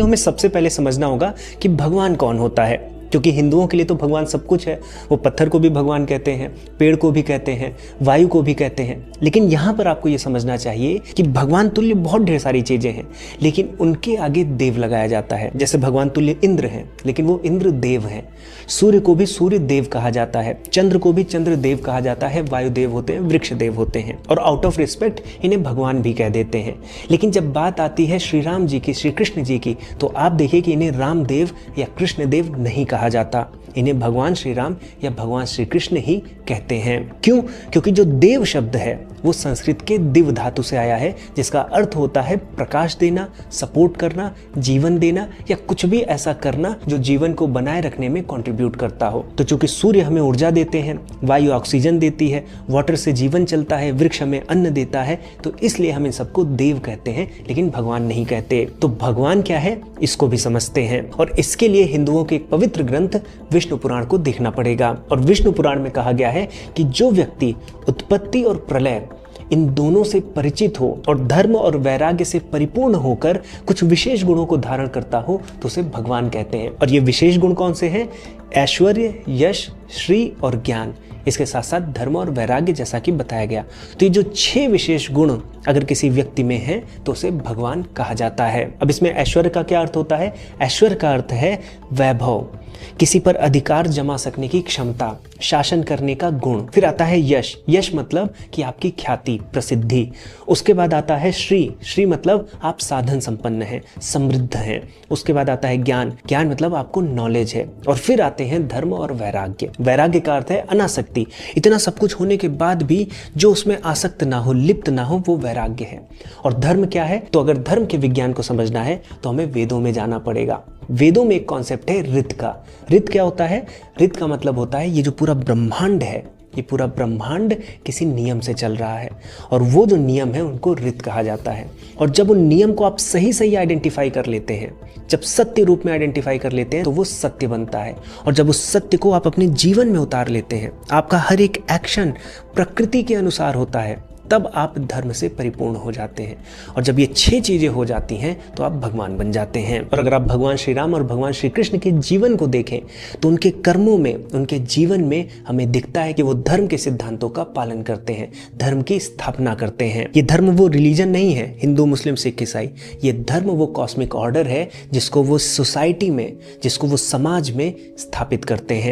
हमें सबसे पहले समझना होगा कि भगवान कौन होता है, क्योंकि हिंदुओं के लिए तो भगवान सब कुछ है। वो पत्थर को भी भगवान कहते हैं, पेड़ को भी कहते हैं, वायु को भी कहते हैं। लेकिन यहाँ पर आपको ये समझना चाहिए कि भगवान तुल्य बहुत ढेर सारी चीज़ें हैं, लेकिन उनके आगे देव लगाया जाता है। जैसे भगवान तुल्य इंद्र हैं, लेकिन वो इंद्र देव हैं। सूर्य को भी सूर्य देव कहा जाता है, चंद्र को भी चंद्र देव कहा जाता है, वायु देव होते हैं, वृक्ष देव होते हैं, और आउट ऑफ रिस्पेक्ट इन्हें भगवान भी कह देते हैं। लेकिन जब बात आती है श्री राम जी की, श्री कृष्ण जी की, तो आप देखिए कि इन्हें राम देव या कृष्ण देव नहीं कहा जाता, इन्हें भगवान श्री राम या भगवान श्री कृष्ण ही कहते हैं। क्यों? क्योंकि जो देव शब्द है वो संस्कृत के दिव धातु से आया है, जिसका अर्थ होता है प्रकाश देना, सपोर्ट करना, जीवन देना, या कुछ भी ऐसा करना जो जीवन को बनाए रखने में कंट्रीब्यूट करता हो। तो चूंकि सूर्य हमें ऊर्जा देते हैं, वायु ऑक्सीजन देती है, वाटर से जीवन चलता है, वृक्ष हमें अन्न देता है, तो इसलिए हम इन सबको देव कहते हैं, लेकिन भगवान नहीं कहते। तो भगवान क्या है इसको भी समझते हैं, और इसके लिए हिंदुओं के एक पवित्र ग्रंथ विष्णु पुराण को देखना पड़ेगा। और विष्णु पुराण में कहा गया है कि जो व्यक्ति उत्पत्ति और प्रलय इन दोनों से परिचित हो और धर्म और वैराग्य से परिपूर्ण होकर कुछ विशेष गुणों को धारण करता हो तो उसे भगवान कहते हैं। और ये विशेष गुण कौन से हैं? ऐश्वर्य, यश, श्री और ज्ञान, इसके साथ साथ धर्म और वैराग्य, जैसा कि बताया गया। तो ये जो 6 विशेष गुण अगर किसी व्यक्ति में है तो उसे भगवान कहा जाता है। अब इसमें ऐश्वर्य का क्या अर्थ होता है? ऐश्वर्य का अर्थ है वैभव, किसी पर अधिकार जमा सकने की क्षमता, शासन करने का गुण। फिर आता है यश, यश मतलब कि आपकी ख्याति, प्रसिद्धि। उसके बाद आता है श्री, श्री मतलब आप साधन संपन्न हैं, समृद्ध हैं। उसके बाद आता है ज्ञान, ज्ञान मतलब आपको नॉलेज है। और फिर आते हैं धर्म और वैराग्य, वैराग्य का अर्थ है अनासक्ति। इतना सब कुछ होने के बाद भी जो उसमें आसक्त ना हो, लिप्त ना हो, वो वैराग्य है। और धर्म क्या है? तो अगर धर्म के विज्ञान को समझना है तो हमें वेदों में जाना पड़ेगा। वेदों में एक कॉन्सेप्ट है ऋत का। ऋत क्या होता है? ऋत का मतलब होता है ये जो पूरा ब्रह्मांड है, ये पूरा ब्रह्मांड किसी नियम से चल रहा है, और वो जो नियम है उनको ऋत कहा जाता है। और जब उन नियम को आप सही सही आइडेंटिफाई कर लेते हैं, जब सत्य रूप में आइडेंटिफाई कर लेते हैं, तो वो सत्य बनता है। और जब उस सत्य को आप अपने जीवन में उतार लेते हैं, आपका हर एक एक्शन प्रकृति के अनुसार होता है, तब आप धर्म से परिपूर्ण हो जाते हैं। और जब ये 6 चीजें हो जाती हैं तो आप भगवान बन जाते हैं। और अगर आप भगवान श्री राम और भगवान श्री कृष्ण के जीवन को देखें तो उनके कर्मों में, उनके जीवन में हमें दिखता है कि वो धर्म के सिद्धांतों का पालन करते हैं, धर्म की स्थापना करते हैं। ये धर्म वो रिलीजन नहीं है, हिंदू, मुस्लिम, सिख, ईसाई। ये धर्म वो कॉस्मिक ऑर्डर है जिसको वो सोसाइटी में, जिसको वो समाज में स्थापित करते हैं।